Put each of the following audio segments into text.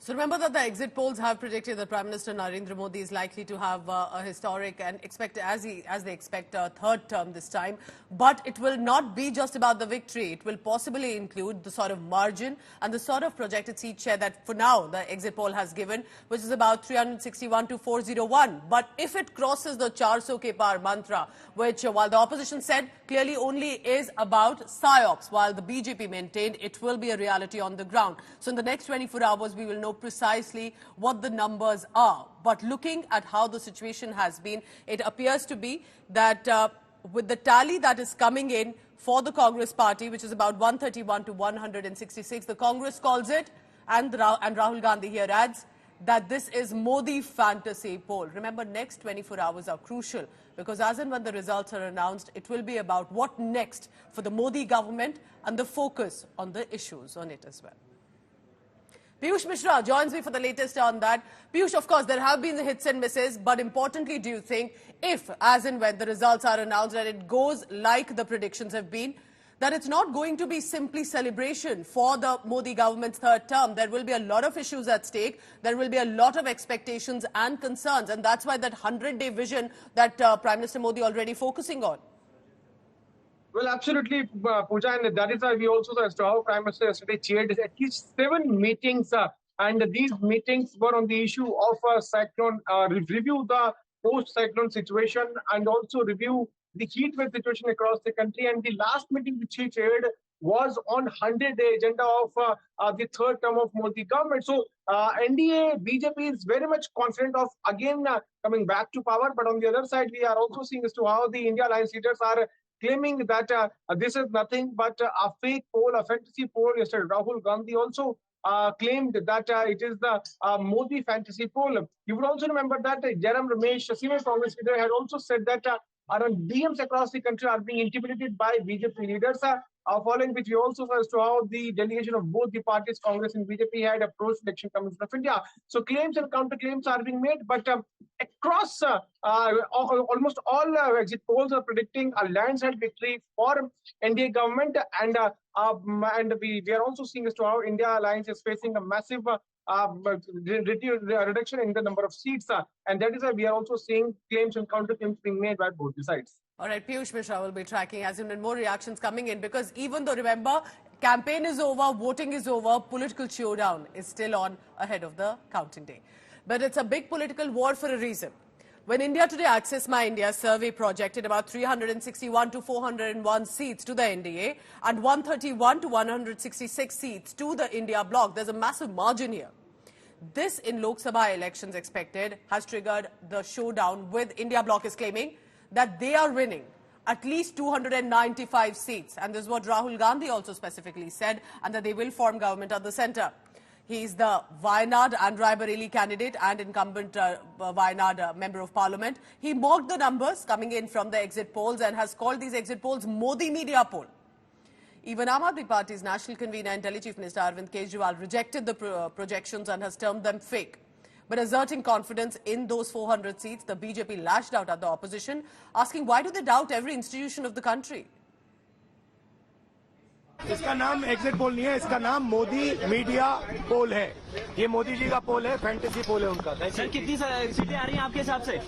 So remember that the exit polls have predicted that Prime Minister Narendra Modi is likely to have a historic and as they expect a third term this time. But it will not be just about the victory. It will possibly include the sort of margin and the sort of projected seat share that for now the exit poll has given, which is about 361 to 401. But if it crosses the 400 ke par mantra, which while the opposition said clearly only is about psyops, while the BJP maintained it will be a reality on the ground. So in the next 24 hours, we will know precisely what the numbers are. But looking at how the situation has been, it appears to be that with the tally that is coming in for the Congress party, which is about 131 to 166, the Congress calls it, and Rahul Gandhi here adds, that this is Modi fantasy poll. Remember, next 24 hours are crucial because as and when the results are announced, it will be about what next for the Modi government and the focus on the issues on it as well. Piyush Mishra joins me for the latest on that. Piyush, of course, there have been the hits and misses, but importantly, do you think if, as and when the results are announced and it goes like the predictions have been, that it's not going to be simply celebration for the Modi government's third term? There will be a lot of issues at stake. There will be a lot of expectations and concerns, and that's why that 100-day vision that Prime Minister Modi already focusing on. Well, absolutely, Pooja, and that is why we also saw as to how Prime Minister yesterday chaired at least 7 meetings, and these meetings were on the issue of cyclone, review the post-cyclone situation and also review the heat wave situation across the country. And the last meeting which he chaired was on 100-day agenda of the third term of Modi government. So NDA, BJP is very much confident of again coming back to power. But on the other side, we are also seeing as to how the India Alliance leaders are claiming that this is nothing but a fake poll, a fantasy poll. Yesterday, Rahul Gandhi also claimed that it is the Modi fantasy poll. You would also remember that Jairam Ramesh, a senior Congress leader, had also said that around DMs across the country are being intimidated by BJP leaders. Following which we also saw as to how the delegation of both the parties, Congress and BJP, had approached Election Commission of India. So claims and counter-claims are being made, but across almost all exit polls are predicting a landslide victory for NDA government, and we are also seeing as to how India Alliance is facing a massive reduction in the number of seats, and that is why we are also seeing claims and counter-claims being made by both the sides. All right, Piyush Mishra will be tracking as in more reactions coming in, because even though, remember, campaign is over, voting is over, political showdown is still on ahead of the counting day. But it's a big political war for a reason. When India Today Access My India survey projected about 361 to 401 seats to the NDA and 131 to 166 seats to the India bloc, there's a massive margin here. This in Lok Sabha elections expected has triggered the showdown, with India bloc is claiming that they are winning at least 295 seats. And this is what Rahul Gandhi also specifically said, and that they will form government at the centre. He is the Wayanad and Raebareli candidate and incumbent Wayanad member of parliament. He mocked the numbers coming in from the exit polls and has called these exit polls Modi media poll. Even Aam Aadmi Party's national convener and Delhi Chief Minister Arvind Kejriwal rejected the projections and has termed them fake. But asserting confidence in those 400 seats, the BJP lashed out at the opposition, asking why do they doubt every institution of the country? इसका नाम exit poll नहीं है, इसका नाम Modi media पोल है। ये मोदी जी का पोल है, फैंटेसी पोल है उनका। सर, कितनी सीटें आ रही हैं आपके हिसाब से?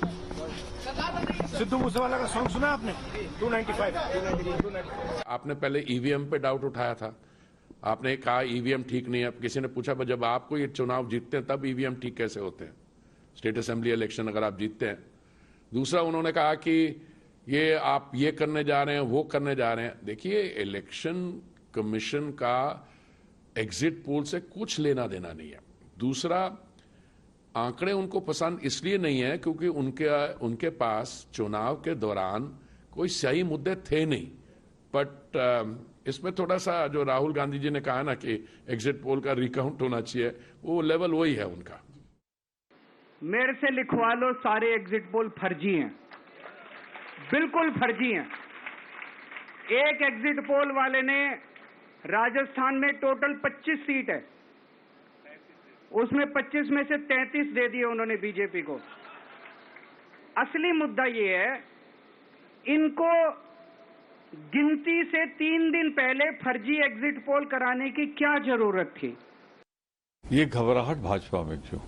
सिद्धू मूसेवाला का सॉन्ग सुना आपने? 295। आपने पहले ईवीएम पे डाउट उठाया था, आपने कहा ईवीएम ठीक नहीं है। किसी ने पूछा जब आपको ये चुनाव जीतते हैं तब ईवीएम ठीक कैसे होते हैं, स्टेट असेंबली इलेक्शन अगर आप जीतते हैं। दूसरा, उन्होंने कहा कि ये आप ये करने जा रहे हैं, वो करने जा रहे हैं। देखिए, इलेक्शन कमीशन का एग्जिट पोल से कुछ लेना देना नहीं है। दूसरा, आंकड़े उनको पसंद इसलिए नहीं है क्योंकि उनके पास चुनाव के दौरान कोई सही मुद्दे थे नहीं। बट इसमें थोड़ा सा जो राहुल गांधी जी ने कहा ना कि एग्जिट पोल का रिकाउंट होना चाहिए, वो लेवल वही है उनका। मेरे से लिखवा लो, सारे एग्जिट पोल फर्जी हैं, बिल्कुल फर्जी हैं। एक एग्जिट पोल वाले ने राजस्थान में टोटल 25 सीट है, उसमें 25 में से 33 दे दिए उन्होंने बीजेपी को। असली मुद्दा ये है, इनको गिनती से 3 दिन पहले फर्जी एग्जिट पोल कराने की क्या जरूरत थी? ये घबराहट भाजपा में क्यों,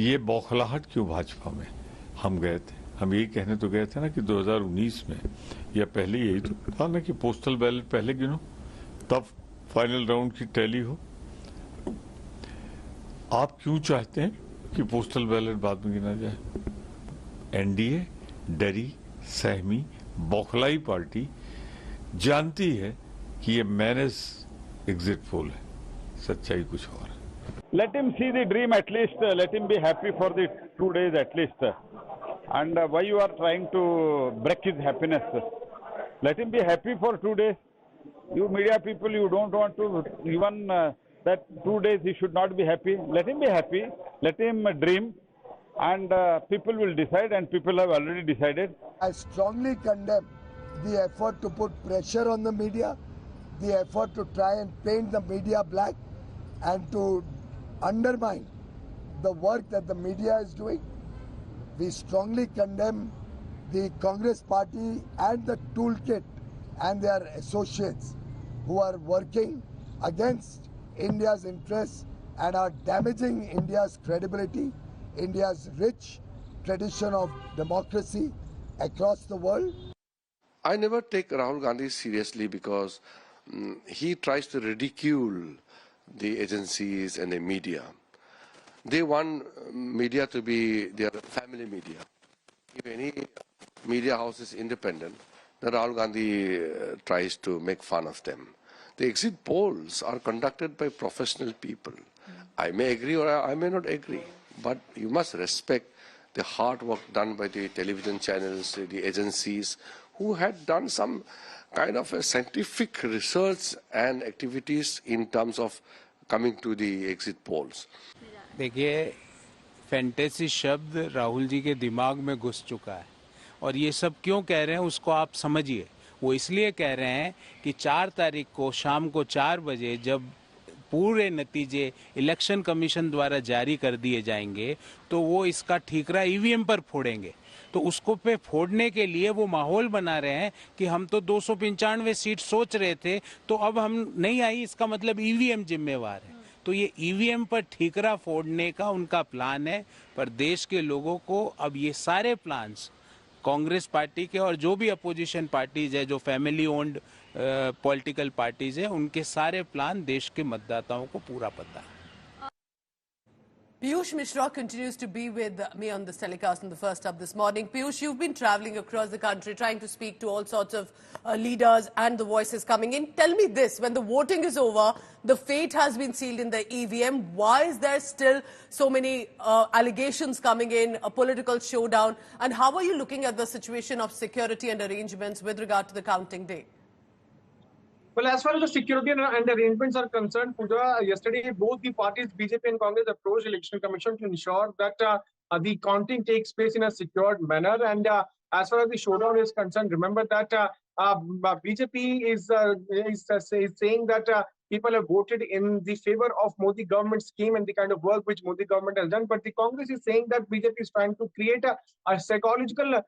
ये बौखलाहट क्यों भाजपा में? हम गए थे, हम यही कहने तो गए थे ना कि 2019 में या पहले यही तो था ना कि पोस्टल बैलेट पहले गिनो तब फाइनल राउंड की टैली हो। आप क्यों चाहते हैं कि पोस्टल बैलेट बाद में गिना जाए? एनडीए डरी, सहमी, बौखलाई पार्टी जानती है कि ये मैनेज एग्जिट पोल है, सच्चाई कुछ और है। Let him see the dream at least. Let him be happy for the 2 days at least. And why you are trying to break his happiness? Let him be happy for 2 days. You media people, you don't want to even that 2 days he should not be happy. Let him be happy. Let him dream. And people will decide, and people have already decided. I strongly condemn the effort to put pressure on the media, the effort to try and paint the media black, and to undermine the work that the media is doing. We strongly condemn the Congress party and the toolkit and their associates who are working against India's interests and are damaging India's credibility, India's rich tradition of democracy across the world. I never take Rahul Gandhi seriously because he tries to ridicule the agencies and the media. They want media to be their family media. If any media house is independent, then Rahul Gandhi tries to make fun of them. The exit polls are conducted by professional people. I may agree or I may not agree, but you must respect the hard work done by the television channels, the agencies, who had done some kind of a scientific research and activities in terms of coming to the exit polls. देखिए, fantasy शब्द राहुल जी के दिमाग में घुस चुका है और ये सब क्यों कह रहे हैं उसको आप समझिए। वो इसलिए कह रहे हैं कि 4 तारीख को शाम को 4 बजे जब पूरे नतीजे इलेक्शन कमीशन द्वारा जारी कर दिए जाएंगे तो वो इसका ठीकरा ईवीएम पर फोड़ेंगे। तो उसको पे फोड़ने के लिए वो माहौल बना रहे हैं कि हम तो 295 सीट सोच रहे थे तो अब हम नहीं आई, इसका मतलब ईवीएम जिम्मेवार है। तो ये ईवीएम पर ठीकरा फोड़ने का उनका प्लान है। पर देश के लोगों को अब ये सारे प्लान्स कांग्रेस पार्टी के और जो भी अपोजिशन पार्टीज है, जो फैमिली ओन्ड पॉलिटिकल पार्टीज है, उनके सारे प्लान देश के मतदाताओं को पूरा पता है। Piyush Mishra continues to be with me on this telecast on the first up this morning. Piyush, you've been travelling across the country trying to speak to all sorts of leaders and the voices coming in. Tell me this, when the voting is over, the fate has been sealed in the EVM. Why is there still so many allegations coming in, a political showdown? And how are you looking at the situation of security and arrangements with regard to the counting day? Well, as far as the security and arrangements are concerned, Pooja, yesterday both the parties, BJP and Congress, approached Election Commission to ensure that the counting takes place in a secured manner. And as far as the showdown is concerned, remember that BJP is saying that people have voted in the favor of Modi government scheme and the kind of work which Modi government has done. But the Congress is saying that BJP is trying to create a psychological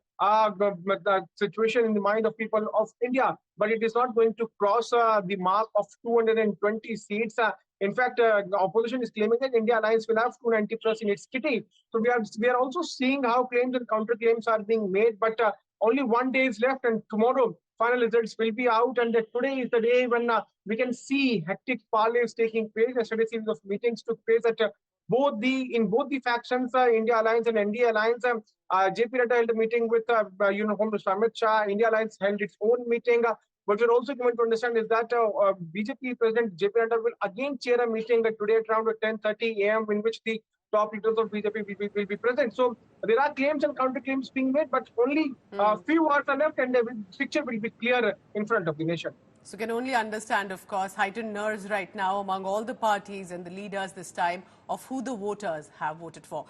situation in the mind of people of India. But it is not going to cross the mark of 220 seats. In fact, the opposition is claiming that India Alliance will have 290 plus in its kitty. So we are also seeing how claims and counter claims are being made. But only 1 day is left, and tomorrow final results will be out. And today is the day when we can see hectic parleys taking place. Yesterday, series of meetings took place at both the factions, India Alliance and NDA Alliance. JP Nadda held a meeting with Home Minister Amit Shah. India Alliance held its own meeting. What we're also going to understand is that BJP President JP Nadda will again chair a meeting today at around 10:30 a.m. in which the top leaders of BJP will be present. So there are claims and counterclaims being made, but only a few hours are left, and the picture will be clear in front of the nation. So can only understand, of course, heightened nerves right now among all the parties and the leaders this time of who the voters have voted for.